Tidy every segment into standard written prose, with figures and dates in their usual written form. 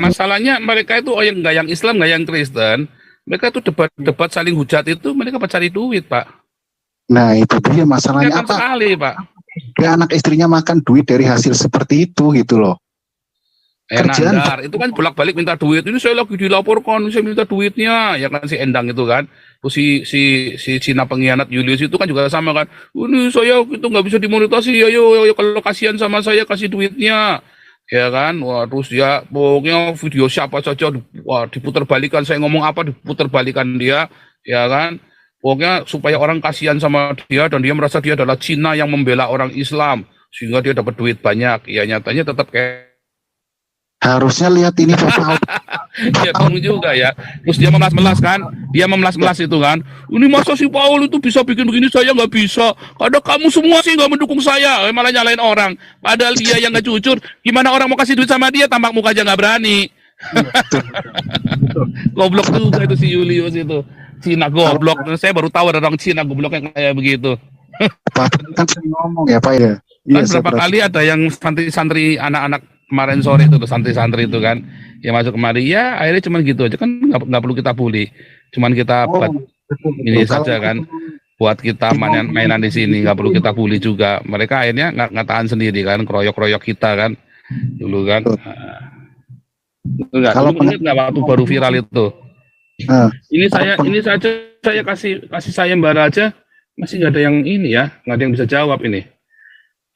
Masalahnya mereka itu yang nggak yang Islam, nggak yang Kristen. Mereka itu debat-debat saling hujat itu mereka cari duit, Pak. Nah itu dia masalahnya, Kelihatan apa sekali, Pak. anak istrinya makan duit dari hasil seperti itu gitu loh. Kerjaan Nandar, itu kan bolak-balik minta duit. Ini saya lagi dilaporkan, saya minta duitnya. Ya kan si Endang itu kan. Terus si Cina pengkhianat Julius itu kan juga sama kan. Ini saya itu nggak bisa dimonetasi. Ayo, kalau kasihan sama saya kasih duitnya. Ya kan. Wah, terus dia pokoknya video siapa saja wah, diputar balikan. Saya ngomong apa diputar balikan dia. Ya kan. Pokoknya supaya orang kasihan sama dia dan dia merasa dia adalah Cina yang membela orang Islam sehingga dia dapat duit banyak. Ya nyatanya tetap kayak harusnya lihat ini Bapak. ya kamu juga ya. Terus dia memelas-melas kan, dia memelas-melas itu kan. Ini masa si Paul itu bisa bikin begini, saya nggak bisa. Kadang kamu semua sih nggak mendukung saya, malah nyalain orang. Padahal dia yang nggak jujur. Gimana orang mau kasih duit sama dia, tampak muka aja nggak berani. Goblok juga itu si Julius itu. Cina goblok. Saya baru tahu ada orang Cina goblok yang kayak begitu. Pak kan saya ngomong ya Pak ya. Kan berapa kali ada yang santri-santri anak-anak kemarin sore itu santri-santri itu kan yang masuk kemari ya akhirnya cuman gitu aja kan nggak perlu kita bully, cuman kita buat ini saja kan buat kita mainan di sini nggak perlu kita bully juga, mereka akhirnya nggak tahan sendiri kan keroyok kita kan dulu kan. Enggak, kalau nggak waktu baru viral itu ini saya kasih sayembara aja masih nggak ada yang ini ya, nggak ada yang bisa jawab ini.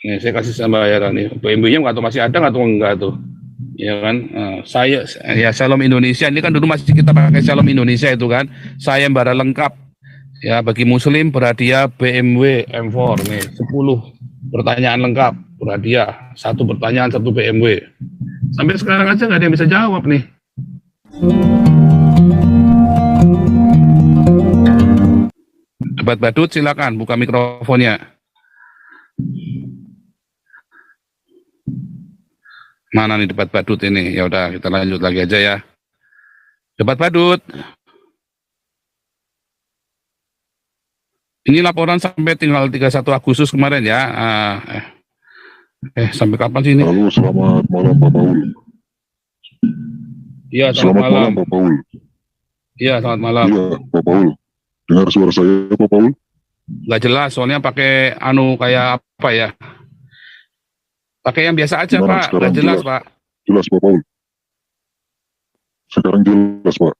Nih, saya kasih sayembara nih. BMW-nya nggak tahu masih ada nggak atau enggak tuh. Ya kan. Saya ya Shalom Indonesia ini kan dulu masih kita pakai Shalom Indonesia itu kan. Sayembara lengkap ya bagi muslim berhadiah BMW M4 nih 10 pertanyaan lengkap berhadiah, 1 pertanyaan 1 BMW. Sampai sekarang aja nggak ada yang bisa jawab nih. Debat badut silakan buka mikrofonnya. Mana nih debat badut ini? Ya udah kita lanjut lagi aja ya. Debat badut. Ini laporan sampai tinggal 31 Agustus kemarin ya. Sampai kapan sih ini? Halo, selamat malam Pak Paul. Iya, selamat malam Pak Paul. Iya, selamat malam. Iya, Pak Paul. Dengar suara saya Pak Paul? Nggak jelas, soalnya pakai kayak apa ya? Pakai yang biasa aja, Pak. Nggak jelas, Pak. Jelas, Pak Paul. Sekarang jelas, Pak.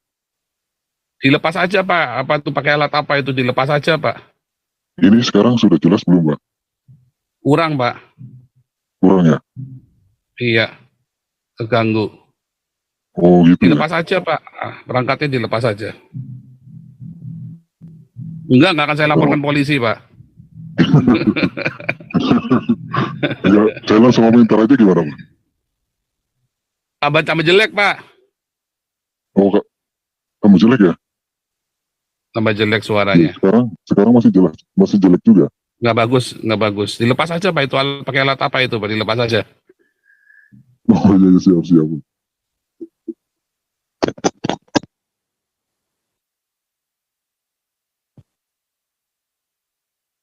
Dilepas aja, Pak. Apa tuh pakai alat apa itu? Dilepas aja, Pak. Ini sekarang sudah jelas belum, Pak? Kurang, Pak. Kurang ya? Iya. Terganggu. Oh, gitu dilepas ya? aja, Pak. Perangkatnya dilepas aja. Enggak akan saya laporkan polisi, Pak. Ya, saya langsung komentar aja gimana, Pak? Tambah jelek, Pak. Oh, kamu jelek ya? Tambah jelek suaranya. Sekarang masih jelek juga. Nggak bagus. Dilepas aja, Pak. Itu pakai alat apa itu, Pak? Dilepas aja. Oh, iya, siap.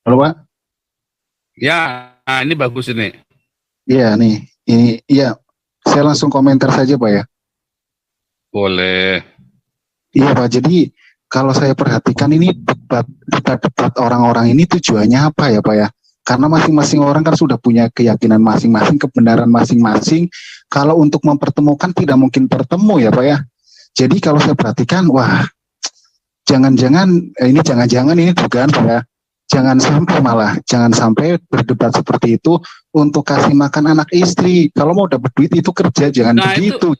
Halo Pak. Ya, ini bagus ini. Iya nih, ini iya. Saya langsung komentar saja Pak ya. Boleh. Iya Pak, jadi kalau saya perhatikan ini debat orang-orang ini tujuannya apa ya Pak ya? Karena masing-masing orang kan sudah punya keyakinan masing-masing, kebenaran masing-masing. Kalau untuk mempertemukan tidak mungkin bertemu ya Pak ya. Jadi kalau saya perhatikan, wah, jangan-jangan ini dugaan Pak ya. Jangan sampai berdebat seperti itu untuk kasih makan anak istri. Kalau mau dapat duit itu kerja, jangan begitu.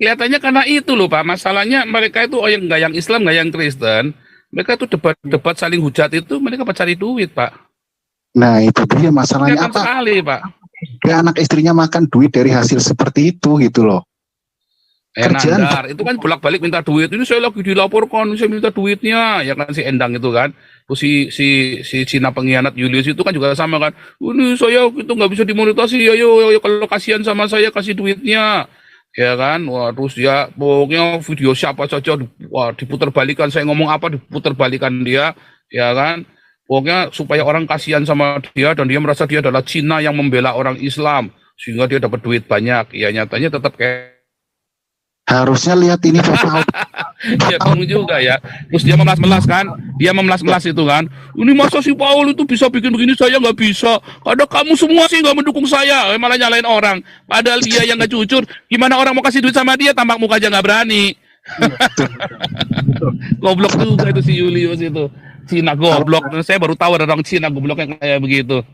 Kelihatannya karena itu loh Pak, masalahnya mereka itu yang nggak yang Islam, nggak yang Kristen, mereka itu debat saling hujat itu mereka cari duit Pak. Nah itu dia masalahnya, apa sekali Pak. Anak istrinya makan duit dari hasil seperti itu gitu loh. Kerjaan Nandar, itu kan bolak-balik minta duit. Ini saya lagi dilaporkan, saya minta duitnya. Ya kan si Endang itu kan. Terus si Cina pengkhianat Julius itu kan juga sama kan. Ini saya itu nggak bisa dimonetasi. Ayo, kalau kasihan sama saya kasih duitnya. Ya kan. Wah, terus dia pokoknya video siapa saja wah, diputar balikan. Saya ngomong apa diputar balikan dia. Ya kan. Pokoknya supaya orang kasihan sama dia dan dia merasa dia adalah Cina yang membela orang Islam sehingga dia dapat duit banyak. Ya nyatanya tetap kayak Harusnya lihat ini Pak Paul. Ya bingung juga ya. Terus dia memelas-melas kan, dia memelas-melas itu kan. Ini masa si Paul itu bisa bikin begini, saya nggak bisa. Ada kamu semua sih nggak mendukung saya, malah nyalain orang. Padahal dia yang nggak jujur. Gimana orang mau kasih duit sama dia, tampak muka aja nggak berani. Goblok juga itu si Julius itu. Cina goblok. Saya baru tahu ada orang Cina goblok yang kayak begitu.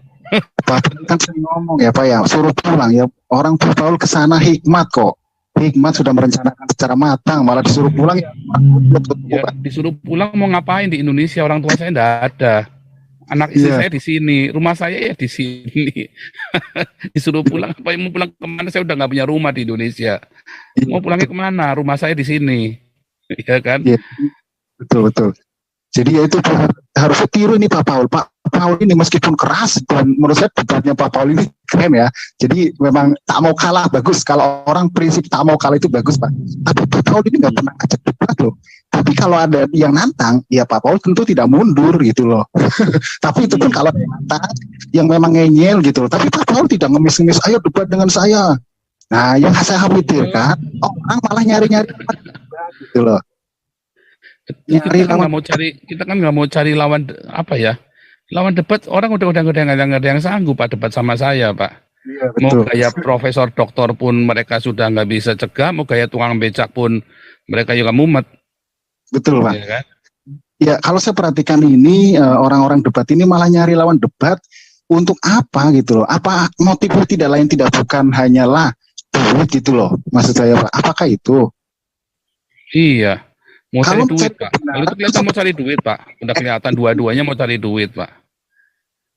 Pak kan sering ngomong ya Pak ya, suruh pulang ya. Orang Pak Paul kesana hikmat kok. Hikmat sudah merencanakan secara matang, malah disuruh pulang ya. Disuruh pulang mau ngapain di Indonesia, orang tua saya enggak ada. Anak istri saya di sini, rumah saya ya di sini. Disuruh pulang, apa mau pulang kemana? Saya udah nggak punya rumah di Indonesia. Mau pulangnya kemana? Rumah saya di sini, ya kan? Iya, betul. Jadi ya itu harusnya tiru ini Pak Paul. Pak Paul ini meskipun keras dan menurut saya debatnya Pak Paul ini keren ya. Jadi memang tak mau kalah bagus. Kalau orang prinsip tak mau kalah itu bagus Pak. Tapi Pak Paul ini nggak pernah ajak debat loh. Tapi kalau ada yang nantang, ya Pak Paul tentu tidak mundur gitu loh. Tapi itu pun kalau nantang yang memang ngeyel gitu loh. Tapi Pak Paul tidak ngemis-ngemis, ayo debat dengan saya. Nah yang saya khawatirkan, orang malah nyari-nyari gitu loh. Kita kan nggak mau cari lawan apa ya, lawan debat. Orang udah nggak ada yang sanggup Pak debat sama saya Pak. Iya, mau gaya profesor doktor pun mereka sudah nggak bisa cegah, mau gaya tukang becak pun mereka juga mumet. Betul Pak. Ya, kan? Ya kalau saya perhatikan ini orang-orang debat ini malah nyari lawan debat untuk apa gitu loh? Apa motifnya tidak bukan hanyalah duit gitu loh? Maksud saya Pak, apakah itu? Iya. Mau Kalau cari duit Pak. Kalau itu kelihatan mau cari duit Pak. Udah kelihatan dua-duanya mau cari duit Pak.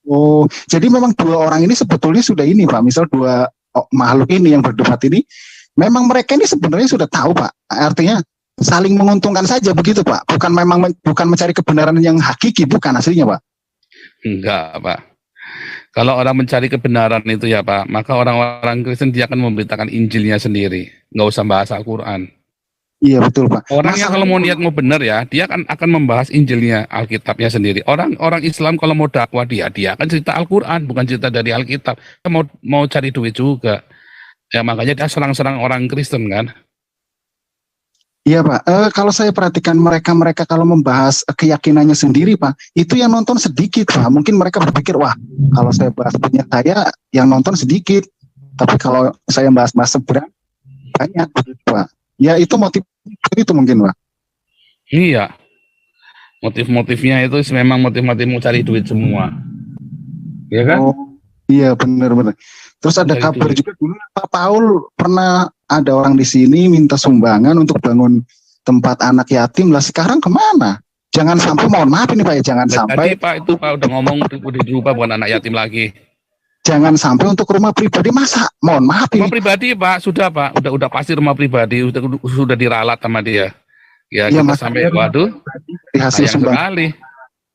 Oh, jadi memang dua orang ini sebetulnya sudah ini Pak. Misal dua makhluk ini yang berdebat ini, memang mereka ini sebenarnya sudah tahu Pak. Artinya saling menguntungkan saja begitu Pak. Bukan mencari kebenaran yang hakiki, bukan aslinya Pak. Enggak Pak. Kalau orang mencari kebenaran itu ya Pak, maka orang-orang Kristen dia akan memberitakan Injilnya sendiri. Nggak usah bahas Al-Quran. Iya betul Pak. Orangnya kalau mau niat mau benar ya, dia akan membahas Injilnya, Alkitabnya sendiri. Orang Islam kalau mau dakwah dia akan cerita Al-Quran, bukan cerita dari Alkitab. Dia mau cari duit juga. Ya makanya dia serang-serang orang Kristen kan. Iya Pak. Kalau saya perhatikan mereka kalau membahas keyakinannya sendiri Pak, itu yang nonton sedikit Pak. Mungkin mereka berpikir wah kalau saya bahas punya saya yang nonton sedikit, tapi kalau saya bahas seberang banyak Pak. Ya itu motif itu mungkin Pak. Iya. Motif-motifnya itu memang motif-motif mau cari duit semua. Iya kan? Oh, iya benar. Terus ada kabar juga dulu Pak Paul pernah ada orang di sini minta sumbangan untuk bangun tempat anak yatim lah. Sekarang kemana? Jangan sampai, mohon maaf ini Pak ya, jangan sampai. Tadi Pak itu Pak udah ngomong udah dirubah bukan anak yatim lagi. Jangan sampai untuk rumah pribadi, masa mohon maaf ini. Rumah pribadi Pak, sudah Pak, udah pasti rumah pribadi, sudah diralat sama dia. Ya, kita sampai waduh, hasil sayang sekali.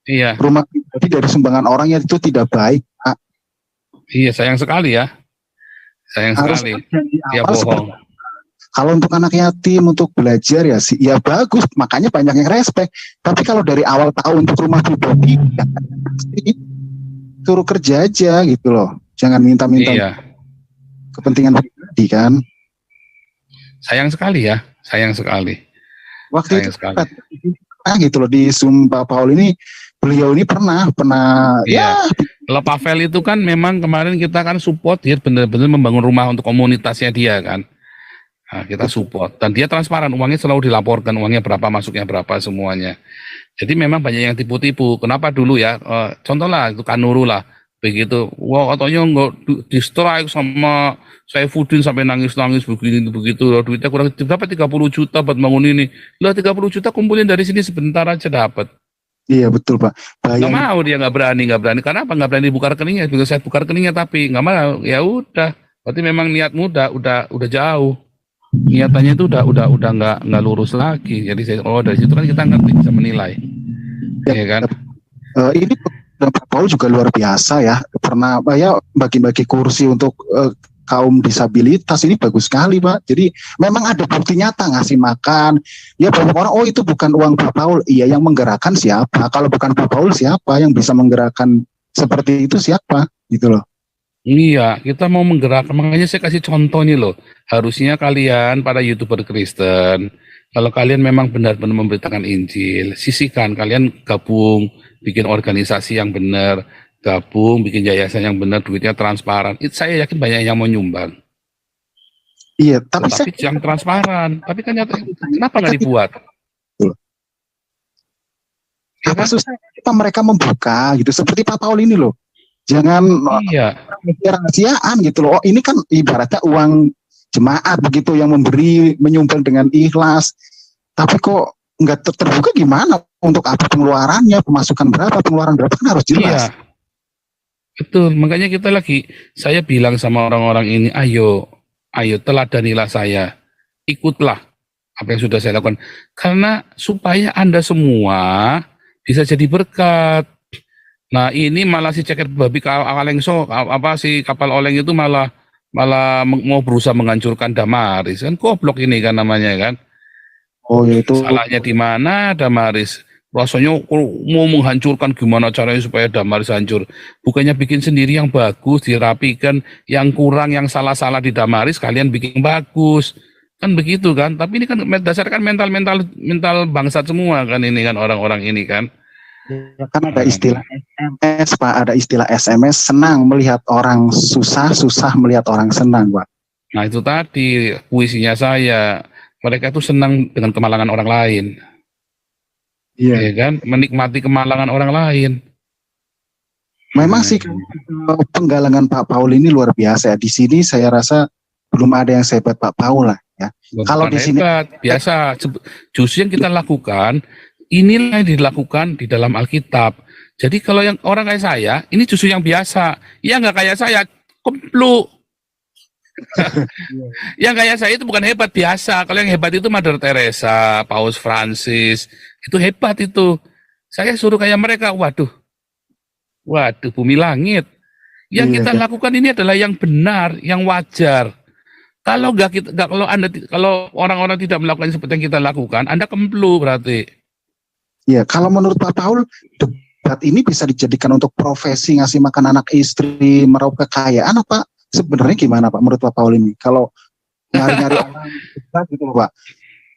Iya. Rumah pribadi dari sumbangan orang itu tidak baik Pak. Iya, sayang sekali ya. Sayang sekali. Dia bohong. Kalau untuk anak yatim untuk belajar ya sih, ya bagus, makanya banyak yang respect. Tapi kalau dari awal tahu untuk rumah pribadi, ya, suruh kerja aja gitu loh. Jangan minta-minta kepentingan pribadi kan. Sayang sekali ya, sayang sekali. Waktu sayang itu gitu loh di Zoom Pak Paul ini, beliau ini pernah ya. Kalau Pavel itu kan memang kemarin kita kan support dia benar-benar membangun rumah untuk komunitasnya dia kan. Nah, kita support dan dia transparan, uangnya selalu dilaporkan, uangnya berapa, masuknya berapa semuanya. Jadi memang banyak yang tipu-tipu. Kenapa dulu ya? Contoh lah itu Kanuru lah. Begitu, wah katanya nggak di strike sama Saifuddin sampai nangis-nangis begini begitu, duitnya kurang dapat 30 juta buat bangun ini. Lah 30 juta kumpulin dari sini sebentar aja dapat. Iya betul Pak. Nggak mau dia nggak berani. Karena apa? Nggak berani buka rekeningnya. Juga saya buka rekeningnya tapi nggak mau. Ya udah. Berarti memang niatmu udah jauh. Niatannya itu udah nggak lurus lagi. Jadi dari situ kan kita ngerti bisa menilai. Ya kan? Ini Pak Paul juga luar biasa ya, pernah ya bagi-bagi kursi untuk kaum disabilitas, ini bagus sekali Pak. Jadi memang ada bukti nyata ngasih makan. Ya banyak orang, oh itu bukan uang Pak Paul. Iya, yang menggerakkan siapa? Kalau bukan Pak Paul siapa yang bisa menggerakkan seperti itu, siapa? Gitu loh. Iya, kita mau menggerakkan, makanya saya kasih contoh nih loh. Harusnya kalian para YouTuber Kristen, kalau kalian memang benar-benar memberitakan Injil, sisihkan, kalian gabung, bikin organisasi yang benar, gabung, bikin yayasan yang benar, duitnya transparan. Itu saya yakin banyak yang mau nyumbang. Iya, tapi saya Tetapi yang transparan, tapi kan kenapa nggak mereka dibuat? Ya apa kan? susah apa mereka membuka gitu seperti Pak Paul ini loh. Jangan Iya, rahasiaan gitu loh. Oh, ini kan ibaratnya uang jemaat begitu yang memberi menyumbang dengan ikhlas. Tapi kok nggak terbuka gimana? Untuk apa pengeluarannya, pemasukan berapa, pengeluaran berapa kan harus jelas. iya, betul. Makanya saya bilang sama orang-orang ini, ayo teladanilah saya, ikutlah apa yang sudah saya lakukan. Karena supaya Anda semua bisa jadi berkat. Nah ini malah si ceket babi kalengso, apa si kapal oleng itu malah malah mau berusaha menghancurkan Damaris. Kan goblok ini kan namanya kan. Oh ya itu Salahnya di mana Damaris? Rasanya mau menghancurkan gimana caranya supaya Damaris hancur. Bukannya bikin sendiri yang bagus, dirapikan, yang kurang, yang salah-salah di Damaris, kalian bikin bagus. Kan begitu kan? Tapi ini kan dasarkan mental bangsat semua kan ini kan orang-orang ini kan. ya kan ada istilah SMS, Pak, ada istilah SMS senang melihat orang susah, susah melihat orang senang, Pak. Nah itu tadi puisinya saya. Mereka itu senang dengan kemalangan orang lain. Iya. Ya kan? Menikmati kemalangan orang lain. Memang sih penggalangan Pak Paul ini luar biasa ya. Di sini saya rasa belum ada yang sehebat Pak Paul lah ya. Kalau di sini biasa, justru yang kita lakukan inilah yang dilakukan di dalam Alkitab. Jadi kalau yang orang kayak saya, ini justru yang biasa. Ya nggak kayak saya, kemplu. Yang kayak saya itu bukan hebat, biasa. Kalau yang hebat itu Mother Teresa, Paus Francis, itu hebat itu. Saya suruh kayak mereka, waduh, bumi langit. Yang Iya, kita kan. lakukan ini adalah yang benar, yang wajar. Kalau kalau orang-orang tidak melakukan seperti yang kita lakukan, Anda kemplu berarti. Iya, kalau menurut Pak Paul debat ini bisa dijadikan untuk profesi ngasih makan anak istri, meraup kekayaan apa sebenarnya gimana Pak menurut Pak Paul ini? Kalau nyari-nyari orang debat gitu loh Pak.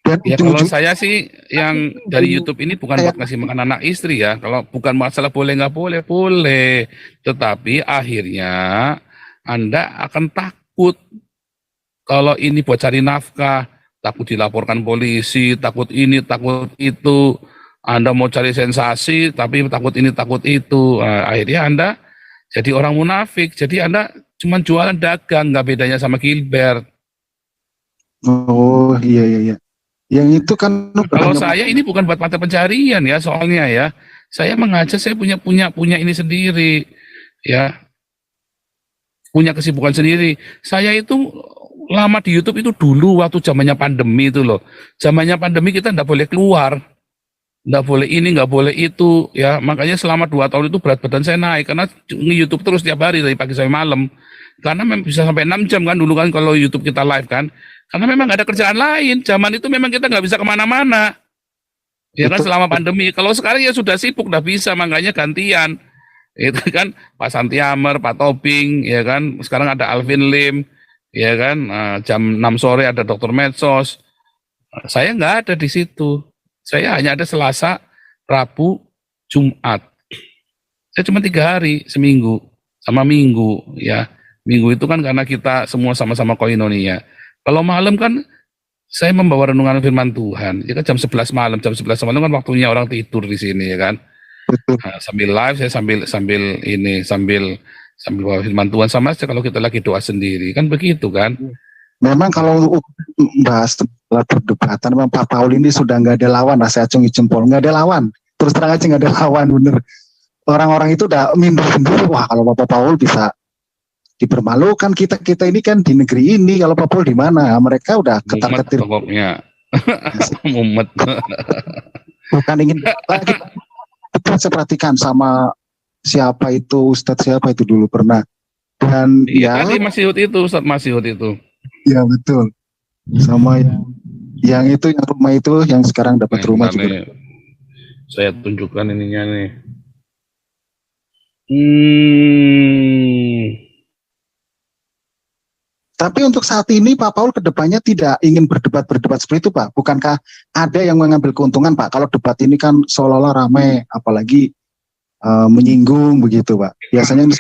Dan Ya kalau saya sih yang dari YouTube ini bukan buat ngasih makan anak istri ya. Kalau bukan masalah boleh nggak boleh, boleh. Tetapi akhirnya Anda akan takut kalau ini buat cari nafkah, takut dilaporkan polisi, takut ini, takut itu. Anda mau cari sensasi, tapi takut ini, takut itu. Nah, akhirnya Anda jadi orang munafik. Jadi Anda cuma jualan dagang, nggak bedanya sama Gilbert. Oh iya. Yang itu kan Kalau saya ini bukan buat mata pencarian ya, soalnya ya. Saya mengajar, saya punya ini sendiri, ya. Punya kesibukan sendiri. Saya itu lama di YouTube itu dulu waktu zamannya pandemi itu loh. Zamannya pandemi kita nggak boleh keluar, nggak boleh ini, nggak boleh itu, ya. Makanya selama 2 tahun itu berat badan saya naik karena nge-YouTube terus tiap hari dari pagi sampai malam. Karena memang bisa sampai 6 jam kan dulu kan kalau YouTube kita live kan. Karena memang nggak ada kerjaan lain. Zaman itu memang kita nggak bisa kemana-mana. Ya kan selama pandemi. Kalau sekarang ya sudah sibuk, udah bisa, makanya gantian. Itu kan Pak Santiamer, Pak Tobing, ya kan. Sekarang ada Alvin Lim, ya kan. Jam 6 sore ada Dr. Medsos. Saya nggak ada di situ. Saya hanya ada Selasa, Rabu, Jumat. Saya cuma 3 hari seminggu sama Minggu, ya. Minggu itu kan karena kita semua sama-sama koinonia. Kalau malam kan saya membawa renungan firman Tuhan. Ya kan jam 11 malam, jam 11 malam kan waktunya orang tidur di sini ya kan. Nah, sambil live saya sambil bawa firman Tuhan, sama aja kalau kita lagi doa sendiri kan begitu kan. Memang kalau bahas perdebatan memang Pak Paul ini sudah nggak ada lawan lah, saya acungi jempol, nggak ada lawan. Terus terang aja nggak ada lawan, bener. Orang-orang itu udah minder-minder, wah kalau Pak Paul bisa dipermalukan, kita ini kan di negeri ini, kalau Pak Paul di mana? Mereka udah ketar-ketir. Pokoknya mumet. Bukan ingin lagi. Kita saya perhatikan sama siapa itu Ustadz siapa itu dulu pernah, dan iya, tadi Ustadz Masihud itu. Ya betul. Sama yang itu yang rumah itu yang sekarang dapat rumah juga. Saya tunjukkan ininya nih. Tapi untuk saat ini Pak Paul kedepannya tidak ingin berdebat seperti itu Pak. Bukankah ada yang mengambil keuntungan Pak? Kalau debat ini kan seolah-olah ramai, apalagi menyinggung begitu Pak. Biasanya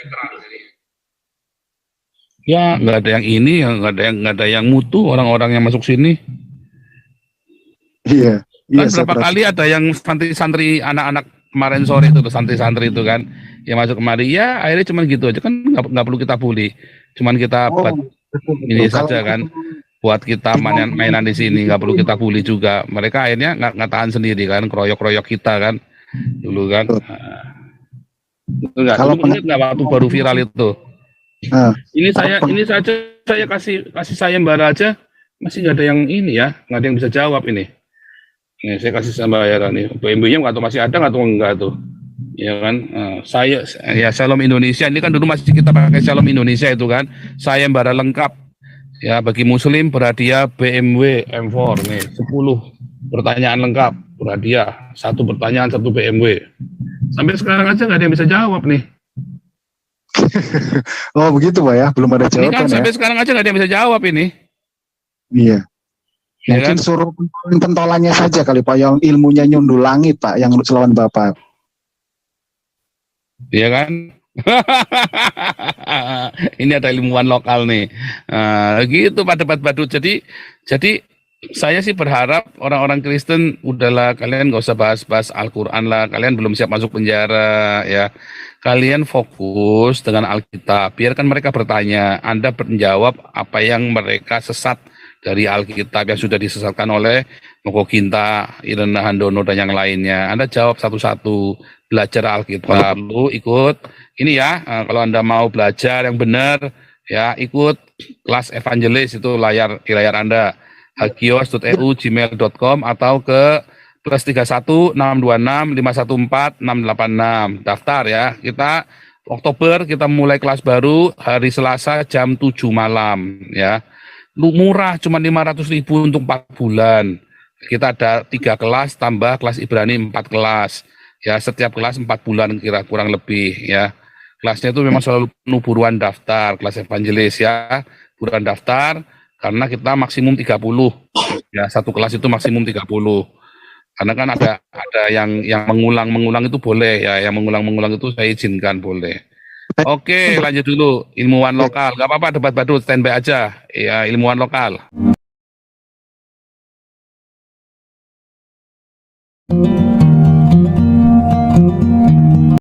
Ya nggak ada yang ini, nggak ada yang mutu orang-orang yang masuk sini. iya. Kan berapa kali ada yang santri-santri anak-anak kemarin sore itu, santri-santri itu kan, yang masuk kemari, ya akhirnya cuma gitu aja kan, nggak perlu kita bully, cuman kita buat ini saja kan, buat kita mainan di sini, nggak perlu kita bully juga. Mereka akhirnya nggak tahan sendiri kan, kroyok-kroyok kita kan, dulu kan. Enggak, dulu ingat nggak waktu baru viral itu? Ini saya kasih sayembara aja, masih nggak ada yang ini ya, nggak ada yang bisa jawab ini. Nih, saya kasih sayembara nih, BMW-nya nggak tahu masih ada nggak atau enggak tuh, ya kan? Ya Shalom Indonesia, ini kan dulu masih kita pakai Shalom Indonesia itu kan, sayembara lengkap ya bagi Muslim berhadiah BMW M4 nih, 10 pertanyaan lengkap berhadiah, 1 pertanyaan 1 BMW. Sampai sekarang aja nggak ada yang bisa jawab nih. Oh begitu Pak ya, belum ada jawaban. Ini kan sampai sekarang aja nggak ada yang bisa jawab ini. Iya. Ya Mungkin kan? suruh pentolannya saja kali Pak, yang ilmunya nyundul langit Pak, yang selawan Bapak. Iya kan? Ini ada ilmuwan lokal nih. Gitu Pak Debat Badut. Jadi saya sih berharap orang-orang Kristen udahlah, kalian nggak usah bahas-bahas Al-Quran lah. Kalian belum siap masuk penjara ya. Kalian fokus dengan Alkitab. Biarkan mereka bertanya. Anda menjawab apa yang mereka sesat dari Alkitab yang sudah disesatkan oleh Moko Ginta, Irena Handono dan yang lainnya. Anda jawab satu-satu, belajar Alkitab, lalu ikut ini ya. Kalau Anda mau belajar yang benar ya, ikut kelas evangelis, itu di layar Anda, hagios.eu gmail.com atau ke +31 626 514 686. Daftar ya. Kita Oktober kita mulai kelas baru hari Selasa jam 7 malam ya. Murah, cuma 500.000 untuk 4 bulan. Kita ada 3 kelas tambah kelas Ibrani 4 kelas. Ya, setiap kelas 4 bulan kurang lebih ya. Kelasnya itu memang selalu penuh, buruan daftar, kelas evangelis ya. Buruan daftar karena kita maksimum 30. Ya, satu kelas itu maksimum 30. Karena kan ada yang mengulang itu boleh ya, yang mengulang itu saya izinkan boleh. Oke, lanjut dulu ilmuwan lokal. Gak apa-apa Debat Badut, standby aja. Ya, ilmuwan lokal.